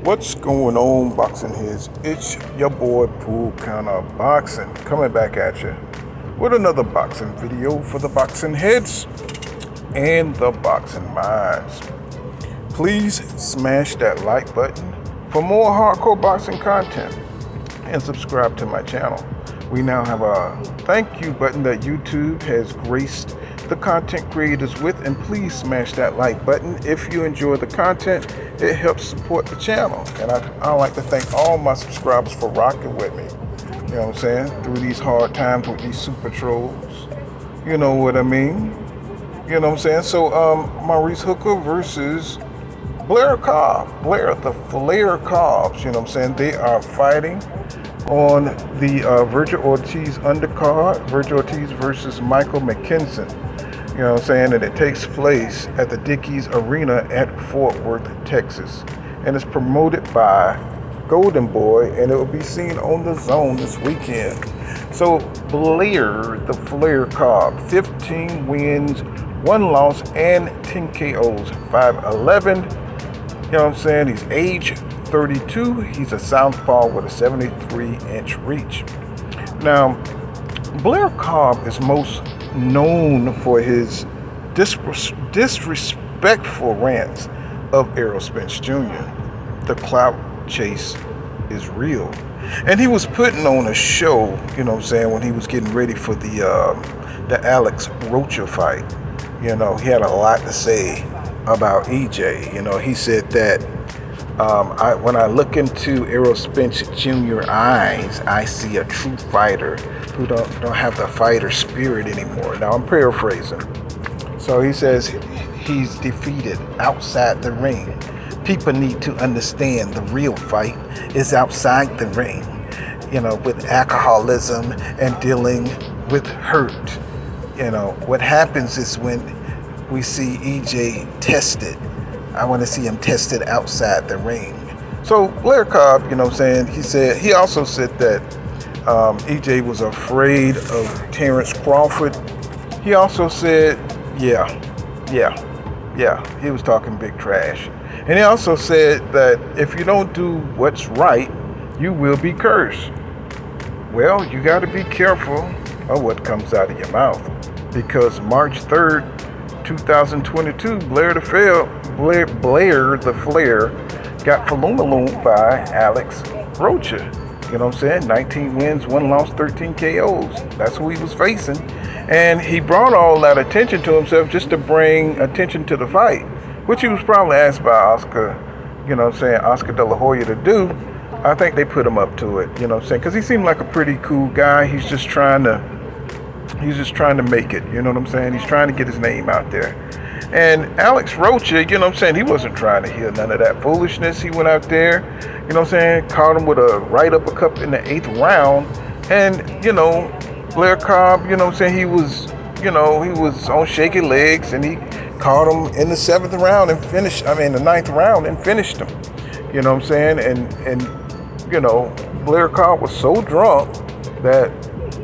What's going on, boxing heads? It's your boy Pool Counter Boxing coming back at you with another boxing video for the boxing heads and the boxing minds. Please smash that like button for more hardcore boxing content and subscribe to my channel. We now have a thank you button that YouTube has graced the content creators with, and please smash that like button if you enjoy the content. It helps support the channel, and I like to thank all my subscribers for rocking with me, you know what I'm saying, through these hard times with these super trolls, you know what I mean, you know what I'm saying. So Maurice versus Blair the Flair Cobbs, you know what I'm saying. They are fighting on the Virgil Ortiz undercard. Virgil Ortiz versus Michael McKinson. You know what I'm saying? And it takes place at the Dickies Arena at Fort Worth, Texas. And it's promoted by Golden Boy, and it will be seen on the Zone this weekend. So Blair, the Flair Cobb, 15 wins, 1 loss, and 10 KOs, 5'11". You know what I'm saying? He's age 32. He's a southpaw with a 73-inch reach. Now, Blair Cobb is most known for his disrespectful rants of Errol Spence Jr. The clout chase is real. And he was putting on a show, you know what I'm saying, when he was getting ready for the Alex Rocha fight. You know, he had a lot to say about EJ. You know, he said that when I look into Errol Spence Jr. eyes, I see a true fighter who don't have the fighter spirit anymore. Now I'm paraphrasing. So he says he's defeated outside the ring. People need to understand the real fight is outside the ring. You know, with alcoholism and dealing with hurt. You know, what happens is when we see EJ tested, I want to see him tested outside the ring. So Blair Cobb, you know what I'm saying, he also said that EJ was afraid of Terrence Crawford. He also said, yeah, he was talking big trash. And he also said that if you don't do what's right, you will be cursed. Well, you got to be careful of what comes out of your mouth, because March 3rd, 2022, Blair the Flair got Falumaloon by Alex Rocha. You know what I'm saying? 19 wins, 1 loss, 13 KOs. That's who he was facing. And he brought all that attention to himself just to bring attention to the fight, which he was probably asked by Oscar, you know what I'm saying, Oscar De La Hoya to do. I think they put him up to it, you know what I'm saying, because he seemed like a pretty cool guy. He's just trying to make it, you know what I'm saying? He's trying to get his name out there. And Alex Rocha, you know what I'm saying, he wasn't trying to hear none of that foolishness. He went out there, you know what I'm saying, caught him with a right uppercut in the 8th round. And, you know, Blair Cobb, you know what I'm saying, he was on shaky legs, and he caught him in the 7th round and the 9th round and finished him. You know what I'm saying? And you know, Blair Cobb was so drunk that,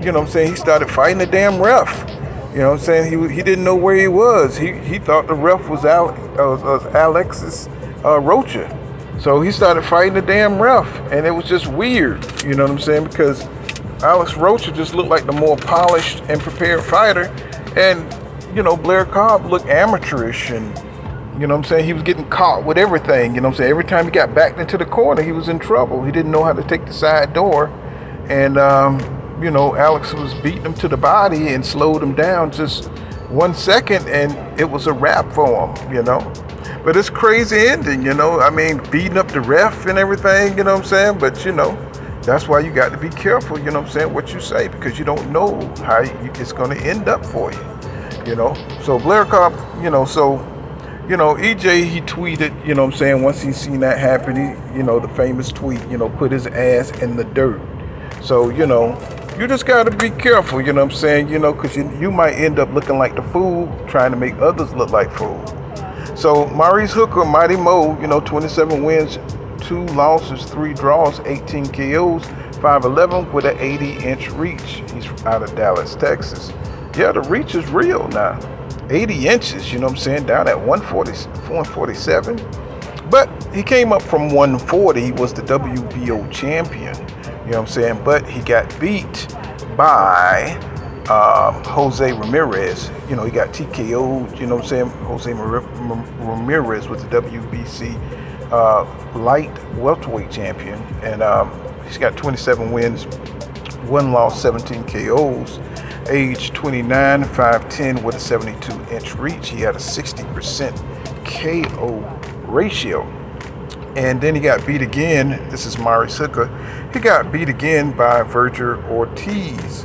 you know what I'm saying, he started fighting the damn ref. You know what I'm saying? He didn't know where he was. He thought the ref was Alexis Rocha. So he started fighting the damn ref, and it was just weird. You know what I'm saying? Because Alex Rocha just looked like the more polished and prepared fighter, and, you know, Blair Cobb looked amateurish, and, you know what I'm saying, he was getting caught with everything. You know what I'm saying? Every time he got backed into the corner, he was in trouble. He didn't know how to take the side door, and you know, Alex was beating him to the body and slowed him down just 1 second, and it was a wrap for him, you know. But it's crazy ending, you know. I mean, beating up the ref and everything, you know what I'm saying. But, you know, that's why you got to be careful, you know what I'm saying, what you say, because you don't know how it's going to end up for you, you know. So Blair Cobb, you know, EJ, he tweeted, you know what I'm saying, once he seen that happen, he, you know, the famous tweet, you know, put his ass in the dirt. So, you know, you just got to be careful, you know what I'm saying, you know, because you might end up looking like the fool trying to make others look like fools. So Maurice Hooker, Mighty Mo, you know, 27 wins, 2 losses, 3 draws, 18 KOs, 5'11" with an 80-inch reach. He's out of Dallas, Texas. Yeah, the reach is real now. 80 inches, you know what I'm saying, down at 147. But he came up from 140. He was the WBO champion. You know what I'm saying? But he got beat by Jose Ramirez. You know, he got TKO'd. You know what I'm saying? Jose Ramirez was the WBC light welterweight champion, and he's got 27 wins, 1 loss, 17 KOs. Age 29, 5'10", with a 72-inch reach. He had a 60% KO ratio. And then he got beat again. This is Maurice Hooker. He got beat again by Virgil Ortiz.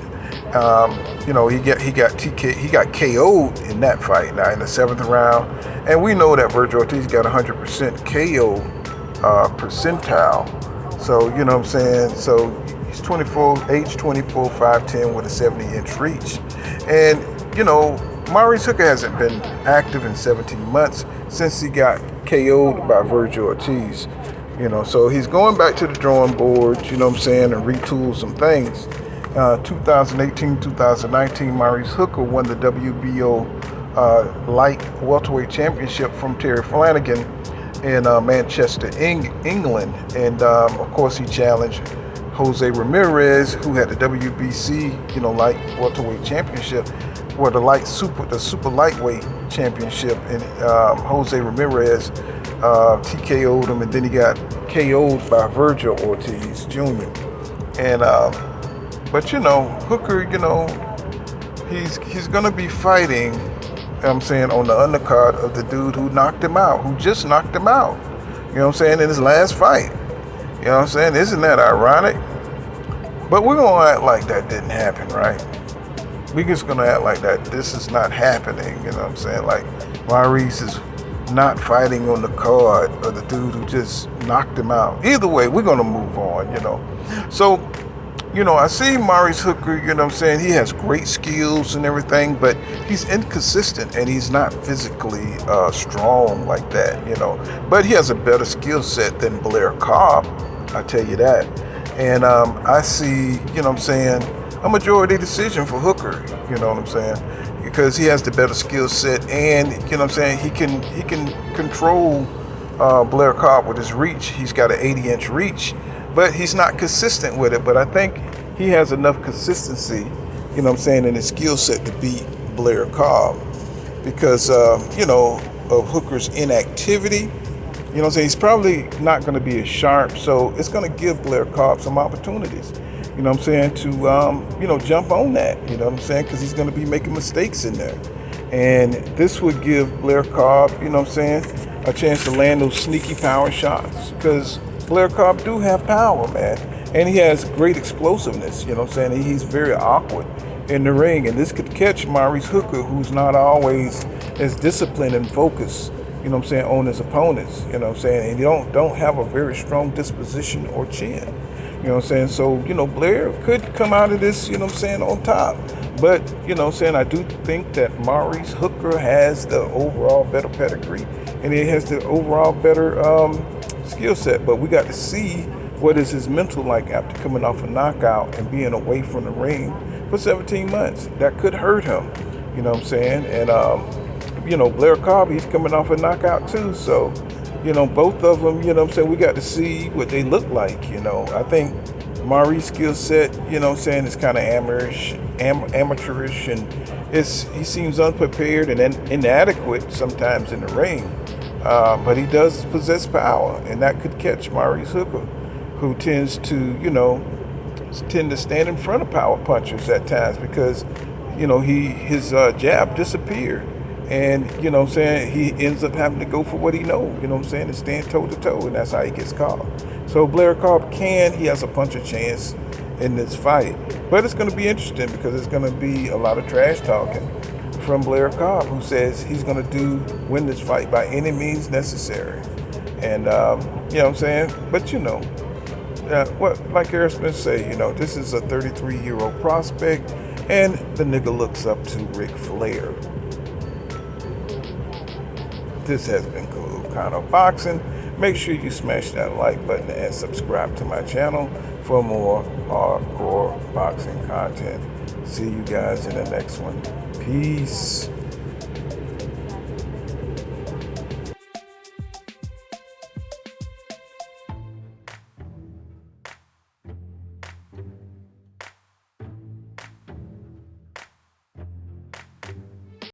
You know, he got KO'd in that fight now in the 7th round. And we know that Virgil Ortiz got 100% KO percentile. So, you know what I'm saying? So he's 24, age 24, 5'10", with a 70-inch reach. And, you know, Maurice Hooker hasn't been active in 17 months since he got KO'd by Virgil Ortiz. You know, so he's going back to the drawing board, you know what I'm saying, and retool some things. 2018-2019, Maurice Hooker won the WBO light welterweight championship from Terry Flanagan in Manchester, England. And, of course, he challenged Jose Ramirez, who had the WBC, you know, light welterweight championship, or the super lightweight championship. And Jose Ramirez TKO'd him, and then he got KO'd by Virgil Ortiz Jr. And but you know, Hooker, you know, he's gonna be fighting, I'm saying, on the undercard of the dude who knocked him out, who just knocked him out. You know what I'm saying, in his last fight. You know what I'm saying? Isn't that ironic? But we're gonna act like that didn't happen, right? We're just gonna act like that this is not happening. You know what I'm saying? Like Maurice is not fighting on the card of the dude who just knocked him out. Either way, we're gonna move on, you know. So, you know, I see Maurice Hooker, you know what I'm saying, he has great skills and everything, but he's inconsistent and he's not physically strong like that, you know. But he has a better skill set than Blair Cobb, I tell you that. And I see, you know what I'm saying, a majority decision for Hooker, you know what I'm saying, because he has the better skill set, and you know what I'm saying, he can control Blair Cobb with his reach. He's got an 80-inch reach, but he's not consistent with it. But I think he has enough consistency, you know what I'm saying, in his skill set to beat Blair Cobb, because you know, of Hooker's inactivity. You know what I'm saying, he's probably not going to be as sharp, so it's going to give Blair Cobb some opportunities, you know what I'm saying, to you know, jump on that, you know what I'm saying, because he's going to be making mistakes in there. And this would give Blair Cobb, you know what I'm saying, a chance to land those sneaky power shots, because Blair Cobb do have power, man, and he has great explosiveness, you know what I'm saying. He's very awkward in the ring, and this could catch Maurice Hooker, who's not always as disciplined and focused, you know what I'm saying, on his opponents, you know what I'm saying, and you don't have a very strong disposition or chin, you know what I'm saying. So, you know, Blair could come out of this, you know what I'm saying, on top. But, you know what I'm saying, I do think that Maurice Hooker has the overall better pedigree, and he has the overall better skill set. But we got to see what is his mental like after coming off a knockout and being away from the ring for 17 months. That could hurt him, you know what I'm saying. And, you know, Blair Cobb, he's coming off a knockout too. So, you know, both of them, you know what I'm saying, we got to see what they look like, you know. I think Maurice's skill set, you know what I'm saying, is kind of amateurish, and he seems unprepared and inadequate sometimes in the ring. But he does possess power, and that could catch Maurice Hooker, who tends to, you know, stand in front of power punchers at times, because, you know, his jab disappeared. And, you know what I'm saying, he ends up having to go for what he knows, you know what I'm saying, and stand toe-to-toe, and that's how he gets caught. So Blair Cobb he has a puncher chance in this fight. But it's going to be interesting, because it's going to be a lot of trash talking from Blair Cobb, who says he's going to win this fight by any means necessary. And, you know what I'm saying, but, you know, like Harris Smith say, you know, this is a 33-year-old prospect, and the nigga looks up to Ric Flair. This has been Cool Kind of Boxing. Make sure you smash that like button and subscribe to my channel for more hardcore boxing content. See you guys in the next one. Peace.